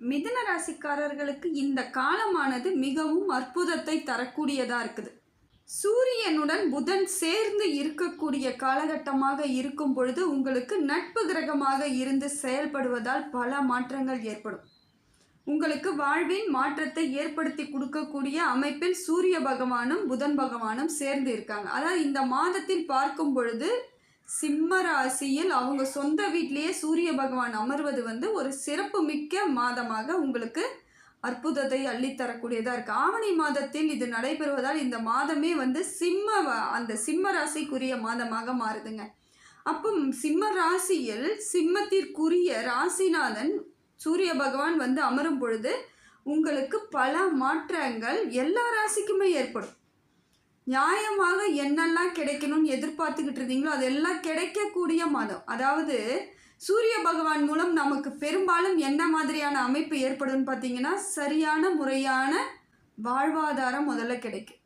மிதுன ராசிக்காரர்களுக்கு இந்த காலமானது மிகவும் அற்புதத்தை தரக்கூடியதா இருக்குது. சூரியனுடன் புதன் சேர்ந்து இருக்கக்கூடிய காலகட்டமாக இருக்கும் பொழுது உங்களுக்கு நட்பு கிரகமாக இருந்து செயல்படுவதால் பல மாற்றங்கள் ஏற்படும். உங்களுக்கு வாழ்வின் மாற்றத்தை ஏற்படுத்தி கொடுக்கக்கூடிய அமைப்பில் சூரிய பகவானும் புதன் பகவானும் சேர்ந்து இருக்காங்க. அதாவது இந்த மாதத்தில் பார்க்கும் பொழுது சிம்ம ராசியில் அவங்க சொந்த வீட்டிலேயே சூரிய பகவான் அமர்வது ஒரு சிறப்பு மிக்க மாதமாக உங்களுக்கு அற்புதத்தை அள்ளித்தரக்கூடியதாக இருக்குது. ஆவணி மாதத்தில் இது நடைபெறுவதால் இந்த மாதமே அந்த சிம்ம ராசிக்குரிய மாதமாக மாறுதுங்க. அப்போ சிம்ம ராசியில் சிம்மத்திற்குரிய ராசிநாதன் சூரிய பகவான் அமரும் பொழுது உங்களுக்கு பல மாற்றங்கள் எல்லா ராசிக்குமே ஏற்படும். நியாயமாக என்னெல்லாம் கிடைக்கணும்னு எதிர்பார்த்துக்கிட்டு இருந்தீங்களோ அதெல்லாம் கிடைக்கக்கூடிய மாதம். அதாவது சூரிய பகவான் மூலம் நமக்கு பெரும்பாலும் என்ன மாதிரியான அமைப்பு ஏற்படும் பார்த்தீங்கன்னா, சரியான முறையான வாழ்வாதாரம் முதல்ல கிடைக்கும்.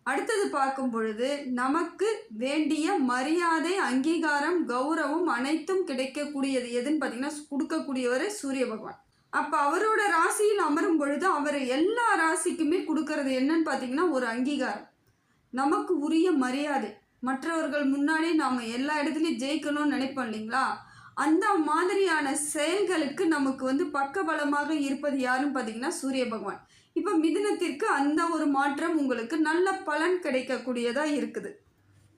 அடுத்தது பார்க்கும் பொழுது நமக்கு வேண்டிய மரியாதை, அங்கீகாரம், கௌரவம் அனைத்தும் கிடைக்கக்கூடியது எதுன்னு பார்த்தீங்கன்னா கொடுக்கக்கூடியவர் சூரிய பகவான். அப்போ அவரோட ராசியில் அமரும் பொழுது அவர் எல்லா ராசிக்குமே கொடுக்கறது என்னன்னு பார்த்தீங்கன்னா ஒரு அங்கீகாரம், நமக்கு உரிய மரியாதை, மற்றவர்கள் முன்னாடி நாம் எல்லா இடத்துலையும் ஜெயிக்கணும்னு நினைப்போம் இல்லைங்களா? அந்த மாதிரியான செயல்களுக்கு நமக்கு பக்கபலமாக இருப்பது யாருன்னு பார்த்தீங்கன்னா சூரிய பகவான். இப்போ மிதுனத்திற்கு அந்த ஒரு மாற்றம் உங்களுக்கு நல்ல பலன் கிடைக்கக்கூடியதாக இருக்குது.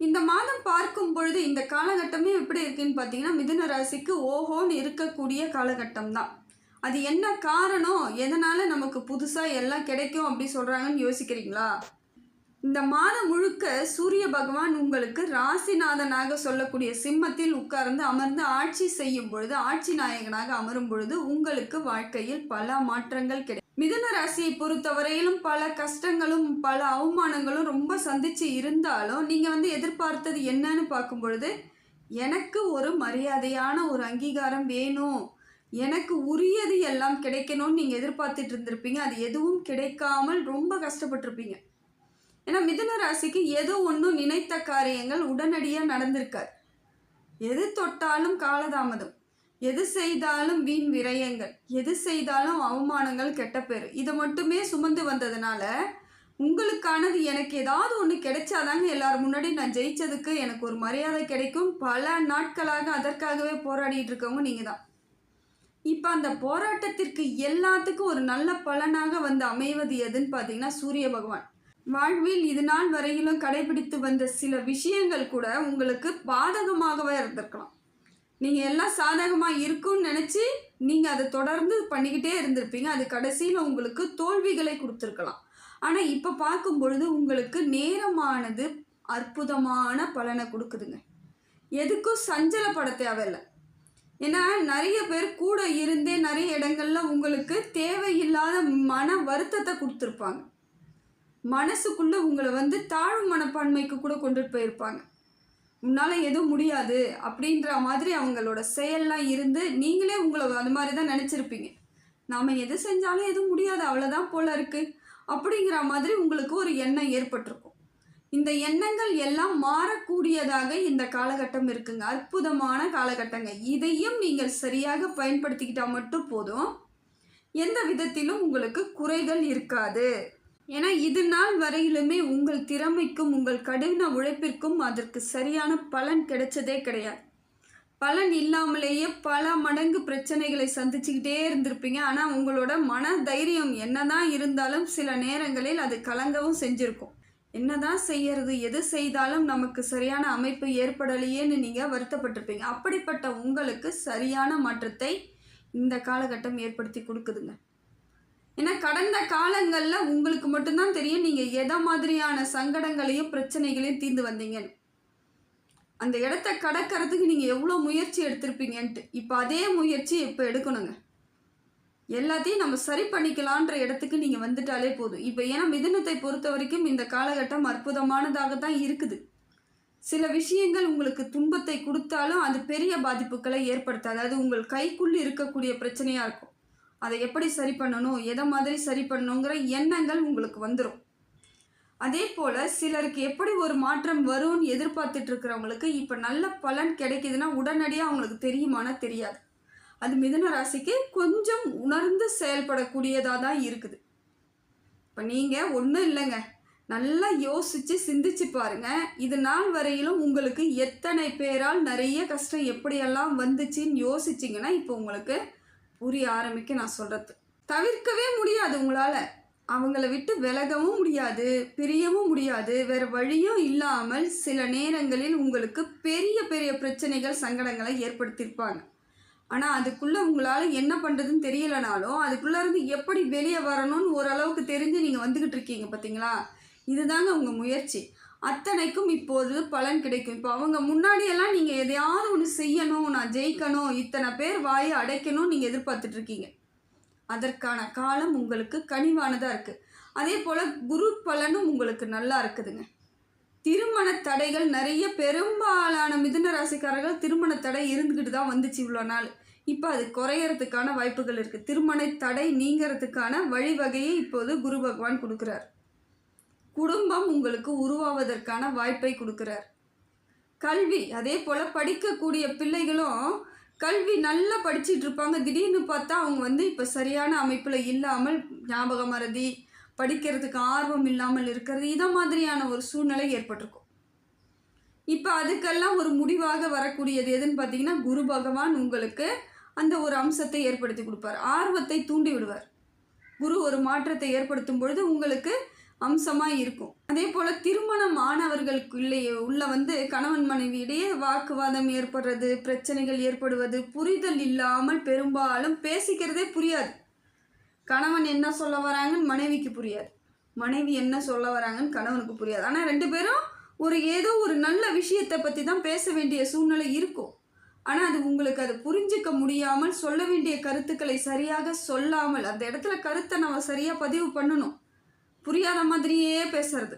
இந்த மாதம் பார்க்கும் பொழுது இந்த காலகட்டமே எப்படி இருக்குன்னு பார்த்தீங்கன்னா மிதுன ராசிக்கு ஓஹோன்னு இருக்கக்கூடிய காலகட்டம் தான். அது என்ன காரணம், எதனால் நமக்கு புதுசாக எல்லாம் கிடைக்கும் அப்படி சொல்கிறாங்கன்னு யோசிக்கிறீங்களா? இந்த மாதம் முழுக்க சூரிய பகவான் உங்களுக்கு ராசிநாதனாக சொல்லக்கூடிய சிம்மத்தில் உட்கார்ந்து அமர்ந்து ஆட்சி செய்யும் பொழுது, ஆட்சி நாயகனாக அமரும் பொழுது உங்களுக்கு வாழ்க்கையில் பல மாற்றங்கள் கிடைக்கும். மிதுன ராசியை பொறுத்தவரையிலும் பல கஷ்டங்களும் பல அவமானங்களும் ரொம்ப சந்திச்சு இருந்தாலும் நீங்கள் எதிர்பார்த்தது என்னன்னு பார்க்கும் பொழுது, எனக்கு ஒரு மரியாதையான ஒரு அங்கீகாரம் வேணும், எனக்கு உரியது எல்லாம் கிடைக்கணும்னு நீங்கள் எதிர்பார்த்துட்டு இருந்திருப்பீங்க. அது எதுவும் கிடைக்காமல் ரொம்ப கஷ்டப்பட்டிருப்பீங்க. ஏன்னா மிதுன ராசிக்கு ஏதோ ஒன்றும் நினைத்த காரியங்கள் உடனடியாக நடந்திருக்காது. எது தொட்டாலும் காலதாமதம், எது செய்தாலும் வீண் விரயங்கள், எது செய்தாலும் அவமானங்கள், கெட்ட பேர், இதை மட்டுமே சுமந்து வந்ததுனால உங்களுக்கானது எனக்கு ஏதாவது ஒன்று கிடைச்சாதாங்க எல்லாரும் முன்னாடி நான் ஜெயிச்சதுக்கு எனக்கு ஒரு மரியாதை கிடைக்கும், பல நாட்களாக அதற்காகவே போராடிட்டு இருக்கவங்க நீங்கள் தான். இப்போ அந்த போராட்டத்திற்கு எல்லாத்துக்கும் ஒரு நல்ல பலனாக அமைவது எதுன்னு பார்த்தீங்கன்னா சூரிய பகவான். வாழ்வில் இது நாள் வரையிலும் கடைபிடித்து வந்த சில விஷயங்கள் கூட உங்களுக்கு பாதகமாகவே இருந்திருக்கலாம். நீங்கள் எல்லாம் சாதகமாக இருக்குன்னு நினச்சி நீங்கள் அதை தொடர்ந்து பண்ணிக்கிட்டே இருந்திருப்பீங்க. அது கடைசியில் உங்களுக்கு தோல்விகளை கொடுத்துருக்கலாம். ஆனால் இப்போ பார்க்கும் பொழுது உங்களுக்கு நேரமானது அற்புதமான பலனை கொடுக்குதுங்க. எதுக்கும் சஞ்சலப்பட தேவையில்லை. ஏன்னா நிறைய பேர் கூட இருந்தே நிறைய இடங்கள்ல உங்களுக்கு தேவையில்லாத மன வருத்தத்தை கொடுத்துருப்பாங்க. மனசுக்குள்ளே உங்களை தாழ்வு மனப்பான்மைக்கு கூட கொண்டுட்டு போயிருப்பாங்க. உன்னால் எதுவும் முடியாது அப்படின்ற மாதிரி அவங்களோட செயல்லாம் இருந்து நீங்களே உங்களை அது மாதிரி தான் நினச்சிருப்பீங்க. நாம் எது செஞ்சாலும் எதுவும் முடியாது, அவ்வளோதான் போல இருக்குது அப்படிங்கிற மாதிரி உங்களுக்கு ஒரு எண்ணம் ஏற்பட்டிருக்கும். இந்த எண்ணங்கள் எல்லாம் மாறக்கூடியதாக இந்த காலகட்டம் இருக்குங்க. அற்புதமான காலகட்டங்க. இதையும் நீங்கள் சரியாக பயன்படுத்திக்கிட்டால் மட்டும் போதும், எந்த விதத்திலும் உங்களுக்கு குறைகள் இருக்காது. ஏன்னா இது நாள் வரையிலுமே உங்கள் திறமைக்கும் உங்கள் கடின உழைப்பிற்கும் அதற்கு சரியான பலன் கிடைச்சதே கிடையாது. பலன் இல்லாமலேயே பல மடங்கு பிரச்சனைகளை சந்திச்சுக்கிட்டே இருந்திருப்பீங்க. ஆனால் உங்களோட மன தைரியம் என்னதான் இருந்தாலும் சில நேரங்களில் அது கலங்கவும் செஞ்சுருக்கும். என்னதான் செய்யறது, எது செய்தாலும் நமக்கு சரியான அமைப்பு ஏற்படலையேன்னு நீங்கள் வருத்தப்பட்டிருப்பீங்க. அப்படிப்பட்ட உங்களுக்கு சரியான மாற்றத்தை இந்த காலகட்டம் ஏற்படுத்தி கொடுக்குதுங்க. ஏன்னா கடந்த காலங்களில் உங்களுக்கு மட்டும்தான் தெரியும் நீங்கள் எதை மாதிரியான சங்கடங்களையும் பிரச்சனைகளையும் தீர்ந்து வந்தீங்கன்னு. அந்த இடத்த கடக்கிறதுக்கு நீங்கள் எவ்வளோ முயற்சி எடுத்திருப்பீங்கன்ட்டு. இப்போ அதே முயற்சி இப்போ எடுக்கணுங்க. எல்லாத்தையும் நம்ம சரி பண்ணிக்கலான்ற இடத்துக்கு நீங்கள் வந்துட்டாலே போதும். இப்போ ஏன்னா மிதுனத்தை பொறுத்த வரைக்கும் இந்த காலகட்டம் அற்புதமானதாக தான் இருக்குது. சில விஷயங்கள் உங்களுக்கு துன்பத்தை கொடுத்தாலும் அது பெரிய பாதிப்புகளை ஏற்படுத்தாது. அதாவது உங்கள் கைக்குள்ளே இருக்கக்கூடிய பிரச்சனையாக இருக்கும். அதை எப்படி சரி பண்ணணும், எதை மாதிரி சரி பண்ணணுங்கிற எண்ணங்கள் உங்களுக்கு வந்துடும். அதே போல் சிலருக்கு எப்படி ஒரு மாற்றம் வரும்னு எதிர்பார்த்துட்டு இருக்கிறவங்களுக்கு இப்போ நல்ல பலன் கிடைக்குதுன்னா உடனடியாக அவங்களுக்கு தெரியுமானா தெரியாது. அது மிதுன ராசிக்கு கொஞ்சம் உணர்ந்து செயல்படக்கூடியதாக தான் இருக்குது. இப்போ நீங்கள் ஒன்றும் இல்லைங்க, நல்லா யோசித்து சிந்திச்சு பாருங்கள். இது நாள் வரையிலும் உங்களுக்கு எத்தனை பேரால் நிறைய கஷ்டம் எப்படியெல்லாம் வந்துச்சுன்னு யோசிச்சிங்கன்னா இப்போ உங்களுக்கு புரிய ஆரம்பிக்க நான் சொல்கிறது. தவிர்க்கவே முடியாது உங்களால். அவங்கள விட்டு விலகவும் முடியாது, பிரியவும் முடியாது. வேறு வழியும் இல்லாமல் சில நேரங்களில் உங்களுக்கு பெரிய பெரிய பிரச்சனைகள், சங்கடங்களை ஏற்படுத்தியிருப்பாங்க. ஆனால் அதுக்குள்ளே உங்களால் என்ன பண்ணுறதுன்னு தெரியலைனாலும் அதுக்குள்ளே இருந்து எப்படி வெளியே வரணும்னு ஓரளவுக்கு தெரிஞ்சு நீங்கள் வந்துக்கிட்டு இருக்கீங்க பார்த்தீங்களா? இதுதாங்க உங்கள் முயற்சி. அத்தனைக்கும் இப்போது பலன் கிடைக்கும். இப்போ அவங்க முன்னாடியெல்லாம் நீங்கள் எதையாவது ஒன்று செய்யணும், நான் ஜெயிக்கணும், இத்தனை பேர் வாயை அடைக்கணும்னு நீங்கள் எதிர்பார்த்துட்ருக்கீங்க. அதற்கான காலம் உங்களுக்கு கனிவானதாக இருக்குது. அதே போல் குரு பலனும் உங்களுக்கு நல்லா இருக்குதுங்க. திருமண தடைகள் நிறைய பெரும்பாலான மிதுன ராசிக்காரர்கள் திருமண தடை இருந்துக்கிட்டு தான் வந்துச்சு இவ்வளோ நாள். இப்போ அது குறையறதுக்கான வாய்ப்புகள் இருக்குது. திருமண தடை நீங்கிறதுக்கான வழிவகையை இப்போது குரு பகவான் கொடுக்குறார். குடும்பம் உங்களுக்கு உருவாவதற்கான வாய்ப்பை கொடுக்குறார். கல்வி, அதே போல் படிக்கக்கூடிய பிள்ளைகளும் கல்வி நல்லா படிச்சுட்டு இருப்பாங்க. திடீர்னு பார்த்தா அவங்க இப்போ சரியான அமைப்பில் இல்லாமல், ஞாபக மறதி, படிக்கிறதுக்கு ஆர்வம் இல்லாமல் இருக்கிறது, இதை மாதிரியான ஒரு சூழ்நிலை ஏற்பட்டிருக்கும். இப்போ அதுக்கெல்லாம் ஒரு முடிவாக வரக்கூடியது எதுன்னு பார்த்தீங்கன்னா, குரு பகவான் உங்களுக்கு அந்த ஒரு அம்சத்தை ஏற்படுத்தி கொடுப்பார். ஆர்வத்தை தூண்டி விடுவார். குரு ஒரு மாற்றத்தை ஏற்படுத்தும் பொழுது உங்களுக்கு அம்சமாக இருக்கும். அதே போல் திருமணம் ஆனவர்களுக்குள்ளே உள்ள கணவன் மனைவியிடையே வாக்குவாதம் ஏற்படுறது, பிரச்சனைகள் ஏற்படுவது, புரிதல் இல்லாமல் பெரும்பாலும் பேசிக்கிறதே புரியாது. கணவன் என்ன சொல்ல வராங்கன்னு மனைவிக்கு புரியாது, மனைவி என்ன சொல்ல வராங்கன்னு கணவனுக்கு புரியாது. ஆனால் ரெண்டு பேரும் ஏதோ ஒரு நல்ல விஷயத்தை பற்றி தான் பேச வேண்டிய சூழ்நிலை இருக்கும். ஆனால் அது புரிஞ்சிக்க முடியாமல், சொல்ல வேண்டிய கருத்துக்களை சரியாக சொல்லாமல், அந்த இடத்துல கருத்தை நம்ம சரியாக பதிவு பண்ணணும், புரியாத மாதிரியே பேசுறது.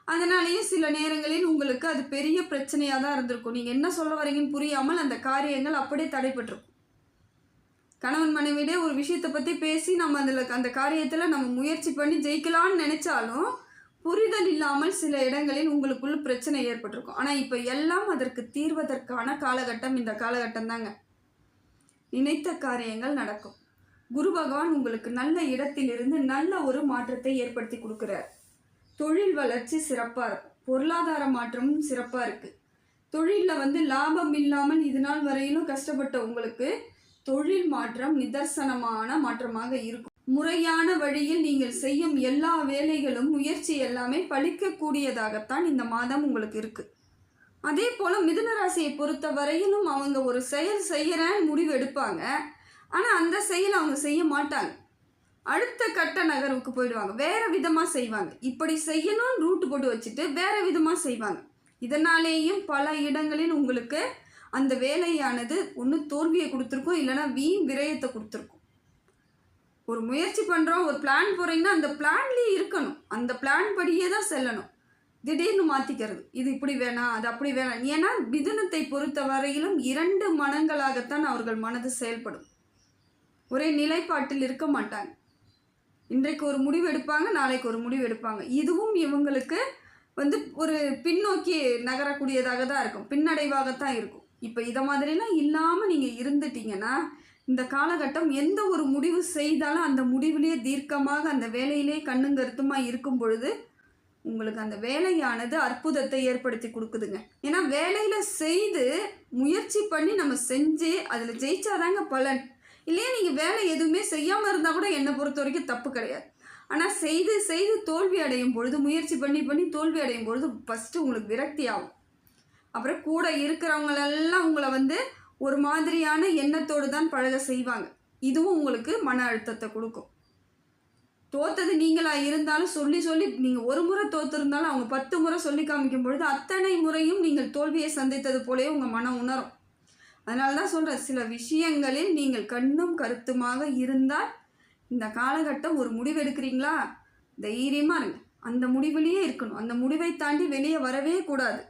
அதனாலேயே சில நேரங்களில் உங்களுக்கு அது பெரிய பிரச்சனையாக தான் இருந்திருக்கும். நீங்கள் என்ன சொல்ல வரீங்கன்னு புரியாமல் அந்த காரியங்கள் அப்படியே தடைப்பட்டிருக்கும். கணவன் மனைவியிடையே ஒரு விஷயத்தை பற்றி பேசி நம்ம அந்த காரியத்தில் நம்ம முயற்சி பண்ணி ஜெயிக்கலான்னு நினச்சாலும் புரிதல் இல்லாமல் சில இடங்களில் உங்களுக்குள்ள பிரச்சனை ஏற்பட்டிருக்கும். ஆனால் இப்போ எல்லாம் அதற்கு தீர்வதற்கான காலகட்டம் இந்த காலகட்டம் தாங்க. நினைத்த காரியங்கள் நடக்கும். குரு பகவான் உங்களுக்கு நல்ல இடத்திலிருந்து நல்ல ஒரு மாற்றத்தை ஏற்படுத்தி கொடுக்குறார். தொழில் வளர்ச்சி சிறப்பாக இருக்கும். பொருளாதார மாற்றமும் சிறப்பாக இருக்குது. தொழிலில் லாபம் இல்லாமல் இது நாள் வரையிலும் கஷ்டப்பட்ட உங்களுக்கு தொழில் மாற்றம் நிதர்சனமான மாற்றமாக இருக்கும். முறையான வழியில் நீங்கள் செய்யும் எல்லா வேலைகளும், முயற்சி எல்லாமே பலிக்கக்கூடியதாகத்தான் இந்த மாதம் உங்களுக்கு இருக்குது. அதே போல் மிதுன ராசியை பொறுத்த வரையிலும் அவங்க ஒரு செயல் செய்கிறேன்னு முடிவு எடுப்பாங்க. ஆனால் அந்த செயலை அவங்க செய்ய மாட்டாங்க. அடுத்த கட்ட நகர்வுக்கு போயிடுவாங்க, வேறு விதமாக செய்வாங்க. இப்படி செய்யணும்னு ரூட்டு போட்டு வச்சுட்டு வேறு விதமாக செய்வாங்க. இதனாலேயும் பல இடங்களில் உங்களுக்கு அந்த வேலையானது ஒன்று தோல்வியை கொடுத்துருக்கும், இல்லைனா வீண் விரயத்தை கொடுத்துருக்கும். ஒரு முயற்சி பண்ணுறோம், ஒரு பிளான் போகிறீங்கன்னா அந்த பிளான்லேயே இருக்கணும், அந்த பிளான் படியே தான் செல்லணும். திடீர்னு மாற்றிக்கிறது, இது இப்படி வேணாம், அது அப்படி வேணாம். ஏன்னா மிதுனத்தை பொறுத்த வரையிலும் 2 மனங்களாகத்தான் அவர்கள் மனது செயல்படும். ஒரே நிலைப்பாட்டில் இருக்க மாட்டாங்க. இன்றைக்கு ஒரு முடிவு எடுப்பாங்க, நாளைக்கு ஒரு முடிவு எடுப்பாங்க. இதுவும் இவங்களுக்கு ஒரு பின்னோக்கி நகரக்கூடியதாக தான் இருக்கும், பின்னடைவாகத்தான் இருக்கும். இப்போ இதை மாதிரிலாம் இல்லாமல் நீங்கள் இருந்துட்டீங்கன்னா இந்த காலகட்டம் எந்த ஒரு முடிவு செய்தாலும் அந்த முடிவிலே தீர்க்கமாக அந்த வேலையிலே கண்ணும் கருத்துமாக இருக்கும் பொழுது உங்களுக்கு அந்த வேலையானது அற்புதத்தை ஏற்படுத்தி கொடுக்குதுங்க. ஏன்னா வேலையில் செய்து முயற்சி பண்ணி நம்ம செஞ்சு அதில் ஜெயிச்சாதாங்க பலன். இல்லையா நீங்கள் வேலை எதுவுமே செய்யாமல் இருந்தால் கூட என்னை பொறுத்த வரைக்கும் தப்பு கிடையாது. ஆனால் செய்து செய்து தோல்வி அடையும் பொழுது, முயற்சி பண்ணி பண்ணி தோல்வி அடையும் பொழுது ஃபஸ்ட்டு உங்களுக்கு விரக்தி ஆகும். அப்புறம் கூட இருக்கிறவங்களெல்லாம் உங்களை ஒரு மாதிரியான எண்ணத்தோடு தான் பழக செய்வாங்க. இதுவும் உங்களுக்கு மன அழுத்தத்தை கொடுக்கும். தோத்தது நீங்களாக இருந்தாலும் சொல்லி சொல்லி நீங்கள் ஒரு முறை தோற்றிருந்தாலும் அவங்க 10 முறை சொல்லி காமிக்கும் பொழுது அத்தனை முறையும் நீங்கள் தோல்வியை சந்தித்தது போலவே உங்கள் மனம் உணரும். அதனால தான் சொல்கிறேன், சில விஷயங்களில் நீங்கள் கண்ணும் கருத்துமாக இருந்தால் இந்த காலகட்டம் ஒரு முடிவு எடுக்கிறீங்களா, தைரியமாக இருங்க. அந்த முடிவிலேயே இருக்கணும், அந்த முடிவை தாண்டி வெளியே வரவே கூடாது.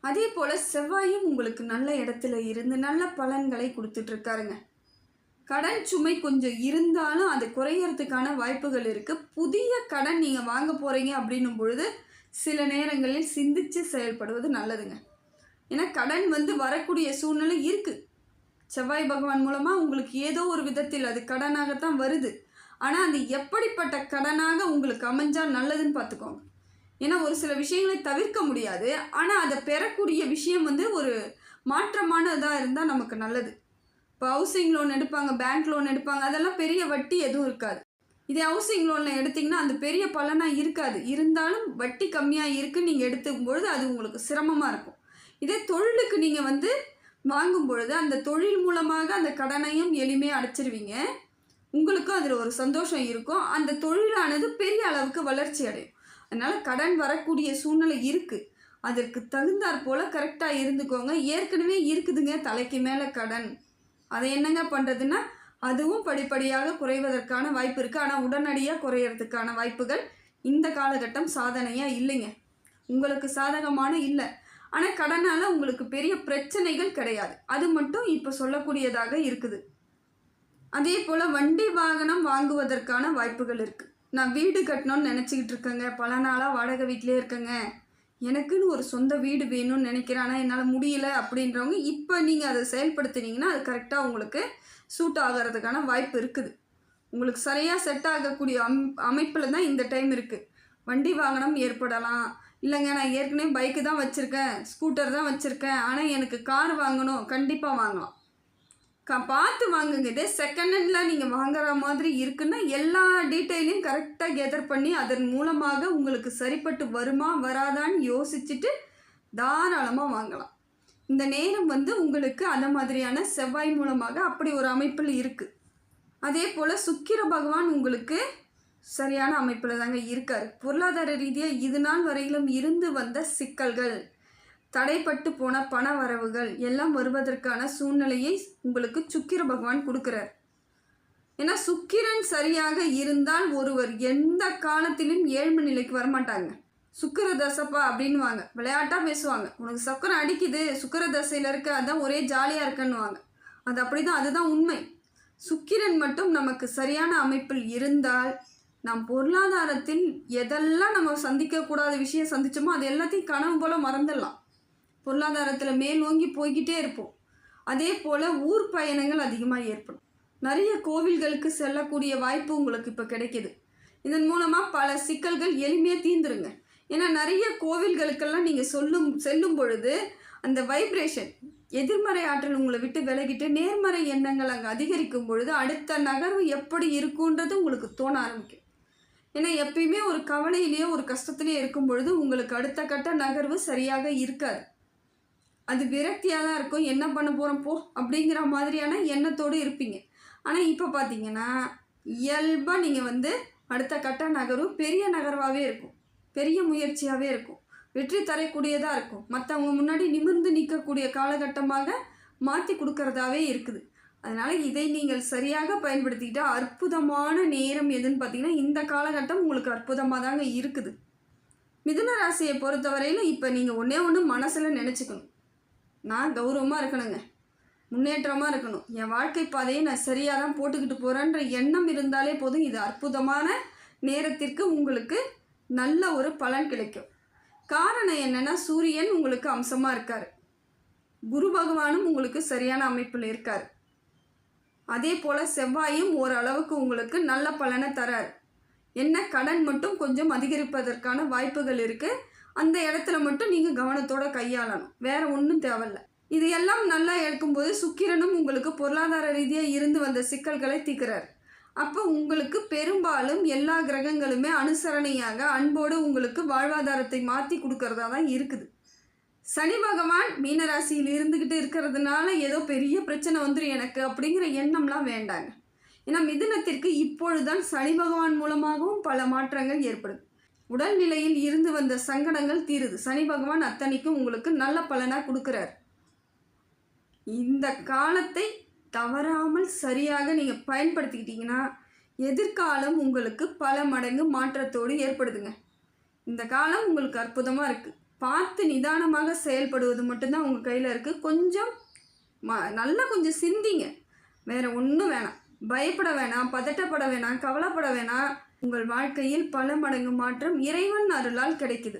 அதே போல் செவ்வாயும் உங்களுக்கு நல்ல இடத்துல இருந்து நல்ல பலன்களை கொடுத்துட்ருக்காருங்க. கடன் சுமை கொஞ்சம் இருந்தாலும் அது குறையறதுக்கான வாய்ப்புகள் இருக்குது. புதிய கடன் நீங்கள் வாங்க போகிறீங்க அப்படின்னும் பொழுது சில நேரங்களில் சிந்தித்து செயல்படுவது நல்லதுங்க. ஏன்னா கடன் வரக்கூடிய சூழ்நிலை இருக்குது. செவ்வாய் பகவான் மூலமாக உங்களுக்கு ஏதோ ஒரு விதத்தில் அது கடனாகத்தான் வருது. ஆனால் அது எப்படிப்பட்ட கடனாக உங்களுக்கு அமைஞ்சால் நல்லதுன்னு பார்த்துக்கோங்க. ஏன்னா ஒரு சில விஷயங்களை தவிர்க்க முடியாது. ஆனால் அதை பெறக்கூடிய விஷயம் வந்து ஒரு மாற்றமானதாக இருந்தால் நமக்கு நல்லது. இப்போ ஹவுசிங் லோன் எடுப்பாங்க, பேங்க் லோன் எடுப்பாங்க, அதெல்லாம் பெரிய வட்டி எதுவும் இருக்காது. இதே ஹவுசிங் லோனில் எடுத்திங்கன்னா அந்த பெரிய பலனாக இருக்காது. இருந்தாலும் வட்டி கம்மியாக இருக்குன்னு நீங்கள் எடுத்துக்கும்பொழுது அது உங்களுக்கு சிரமமாக இருக்கும். இதே தொழிலுக்கு நீங்கள் வந்து வாங்கும் பொழுது அந்த தொழில் மூலமாக அந்த கடனையும் எளிமையாக அடைச்சிருவீங்க. உங்களுக்கும் அதில் ஒரு சந்தோஷம் இருக்கும். அந்த தொழிலானது பெரிய அளவுக்கு வளர்ச்சி அடையும். அதனால் கடன் வரக்கூடிய சூழ்நிலை இருக்குது. அதற்கு தகுந்தாற் போல் கரெக்டாக இருந்துக்கோங்க. ஏற்கனவே இருக்குதுங்க தலைக்கு மேலே கடன், அதை என்னங்க பண்ணுறதுன்னா அதுவும் படிப்படியாக குறைவதற்கான வாய்ப்பு இருக்குது. ஆனால் உடனடியாக குறையிறதுக்கான வாய்ப்புகள் இந்த காலகட்டம் சாதனையாக இல்லைங்க. உங்களுக்கு சாதகமான இல்லை. ஆனால் கடனால் உங்களுக்கு பெரிய பிரச்சனைகள் கிடையாது. அது மட்டும் இப்போ சொல்லக்கூடியதாக இருக்குது. அதே போல் வண்டி வாகனம் வாங்குவதற்கான வாய்ப்புகள் இருக்குது. நான் வீடு கட்டணும்னு நினச்சிக்கிட்டு இருக்கேங்க, பல நாளாக வாடகை வீட்டிலே இருக்கேங்க, எனக்குன்னு ஒரு சொந்த வீடு வேணும்னு நினைக்கிறேன், ஆனால் என்னால் முடியல அப்படின்றவங்க இப்போ நீங்கள் அதை செயல்படுத்தினீங்கன்னா அது கரெக்டாக உங்களுக்கு சூட் ஆகிறதுக்கான வாய்ப்பு இருக்குது. உங்களுக்கு சரியாக செட் ஆகக்கூடிய அமைப்பில் தான் இந்த டைம் இருக்குது. வண்டி வாகனம் ஏற்படலாம். இல்லைங்க நான் ஏற்கனவே பைக்கு தான் வச்சுருக்கேன், ஸ்கூட்டர் தான் வச்சுருக்கேன், ஆனால் எனக்கு கார் வாங்கணும், கண்டிப்பாக வாங்கலாம். பார்த்து வாங்குங்க. இதே செகண்ட் ஹேண்டில் நீங்கள் வாங்குற மாதிரி இருக்குன்னா எல்லா டீட்டெயிலையும் கரெக்டாக கெதர் பண்ணி அதன் மூலமாக உங்களுக்கு சரிப்பட்டு வருமா வராதான்னு யோசிச்சுட்டு தாராளமாக வாங்கலாம். இந்த நேரம் வந்து உங்களுக்கு அந்த மாதிரியான செவ்வாய் மூலமாக அப்படி ஒரு அமைப்பில் இருக்குது. அதே போல் சுக்கிர பகவான் உங்களுக்கு சரியான அமைப்பில் தாங்க இருக்கார். பொருளாதார ரீதியாக இது நாள் வரையிலும் இருந்து வந்த சிக்கல்கள், தடைப்பட்டு போன பண வரவுகள் எல்லாம் வருவதற்கான சூழ்நிலையை உங்களுக்கு சுக்கிர பகவான் கொடுக்குறார். ஏன்னா சுக்கிரன் சரியாக இருந்தால் ஒருவர் எந்த காலத்திலும் ஏழ்மை நிலைக்கு வரமாட்டாங்க. சுக்கிர தசைப்பா அப்படின்வாங்க, விளையாட்டாக பேசுவாங்க. உனக்கு சக்கரம் அடிக்குது, சுக்கிர தசையில் இருக்க, அதான் ஒரே ஜாலியாக இருக்குன்னுவாங்க. அது அப்படி தான், அதுதான் உண்மை. சுக்கிரன் மட்டும் நமக்கு சரியான அமைப்பில் இருந்தால் நாம் பொருளாதாரத்தில் எதெல்லாம் நம்ம சந்திக்கக்கூடாத விஷயம் சந்தித்தோமோ அது எல்லாத்தையும் கனவு போல் மறந்துடலாம். பொருளாதாரத்தில் மேல் ஓங்கி போய்கிட்டே இருப்போம். அதே போல் ஊர் பயணங்கள் அதிகமாக ஏற்படும். நிறைய கோவில்களுக்கு செல்லக்கூடிய வாய்ப்பு உங்களுக்கு இப்போ கிடைக்கிது. இதன் மூலமாக பல சிக்கல்கள் எளிமையாக தீர்ந்துருங்க. ஏன்னா நிறைய கோவில்களுக்கெல்லாம் நீங்கள் செல்லும் பொழுது அந்த வைப்ரேஷன், எதிர்மறை ஆற்றல் உங்களை விட்டு விலகிட்டு நேர்மறை எண்ணங்கள் அங்கே அதிகரிக்கும் பொழுது அடுத்த நகர்வு எப்படி இருக்குன்றது உங்களுக்கு தோண ஆரம்பிக்கும். ஏன்னா எப்பயுமே ஒரு கவலையிலேயோ ஒரு கஷ்டத்துலேயே இருக்கும் பொழுது உங்களுக்கு அடுத்த கட்ட நகர்வு சரியாக இருக்காது. அது விரக்தியாக தான் இருக்கும். என்ன பண்ண போகிறோம் போ அப்படிங்கிற மாதிரியான எண்ணத்தோடு இருப்பீங்க. ஆனால் இப்போ பார்த்தீங்கன்னா இயல்பாக நீங்கள் வந்து அடுத்த கட்ட நகர்வு பெரிய நகர்வாகவே இருக்கும், பெரிய முயற்சியாகவே இருக்கும், வெற்றி தரக்கூடியதாக இருக்கும், மற்றவங்க முன்னாடி நிமிர்ந்து நிற்கக்கூடிய காலகட்டமாக மாற்றி கொடுக்கறதாவே இருக்குது. அதனால் இதை நீங்கள் சரியாக பயன்படுத்திக்கிட்டால் அற்புதமான நேரம் எதுன்னு பார்த்தீங்கன்னா இந்த காலகட்டம் உங்களுக்கு அற்புதமாக தாங்க இருக்குது. மிதுன ராசியை பொறுத்தவரையில் இப்போ நீங்கள் ஒன்று மனசில் நினச்சிக்கணும், நான் கௌரவமாக இருக்கணுங்க, முன்னேற்றமாக இருக்கணும், என் வாழ்க்கை பாதையை நான் சரியாக தான் போட்டுக்கிட்டு போகிறேன்ற எண்ணம் இருந்தாலே போதும். இது அற்புதமான நேரத்திற்கு உங்களுக்கு நல்ல ஒரு பலன் கிடைக்கும். காரணம் என்னென்னா சூரியன் உங்களுக்கு அம்சமாக இருக்கார், குரு பகவானும் உங்களுக்கு சரியான அமைப்பில் இருக்கார், அதே போல் செவ்வாயும் ஓரளவுக்கு உங்களுக்கு நல்ல பலனை தரார். என்ன கடன் மட்டும் கொஞ்சம் அதிகரிப்பதற்கான வாய்ப்புகள் இருக்குது. அந்த இடத்துல மட்டும் நீங்கள் கவனத்தோடு கையாளணும், வேறு ஒன்றும் தேவையில்லை. இது எல்லாம் நல்லா இருக்கும்போது சுக்கிரனும் உங்களுக்கு பொருளாதார ரீதியாக இருந்து வந்த சிக்கல்களை தீர்க்கிறார். அப்போ உங்களுக்கு பெரும்பாலும் எல்லா கிரகங்களுமே அனுசரணையாக அன்போடு உங்களுக்கு வாழ்வாதாரத்தை மாற்றி கொடுக்கறதா தான் இருக்குது. சனி பகவான் மீனராசியில் இருந்துக்கிட்டு இருக்கிறதுனால ஏதோ பெரிய பிரச்சனை வந்துடும் எனக்கு அப்படிங்கிற எண்ணம்லாம் வேண்டாங்க. ஏன்னா மிதுனத்திற்கு இப்பொழுதுதான் சனி பகவான் மூலமாகவும் பல மாற்றங்கள் ஏற்படுது. உடல்நிலையில் இருந்து வந்த சங்கடங்கள் தீருது. சனி பகவான் அத்தனைக்கும் உங்களுக்கு நல்ல பலனாக கொடுக்குறார். இந்த காலத்தை தவறாமல் சரியாக நீங்கள் பயன்படுத்திக்கிட்டிங்கன்னா எதிர்காலம் உங்களுக்கு பல மடங்கு மாற்றத்தோடு ஏற்படுதுங்க. இந்த காலம் உங்களுக்கு அற்புதமாக இருக்குது. பார்த்து நிதானமாக செயல்படுவது மட்டும்தான் உங்கள் கையில் இருக்குது. கொஞ்சம் நல்லா கொஞ்சம் சிந்திங்க, வேறு ஒன்றும் வேணாம். பயப்பட வேணாம், பதட்டப்பட வேணாம், கவலைப்பட வேணாம். உங்கள் வாழ்க்கையில் பல மடங்கு மாற்றம் இறைவன் அருளால் கிடைக்குது.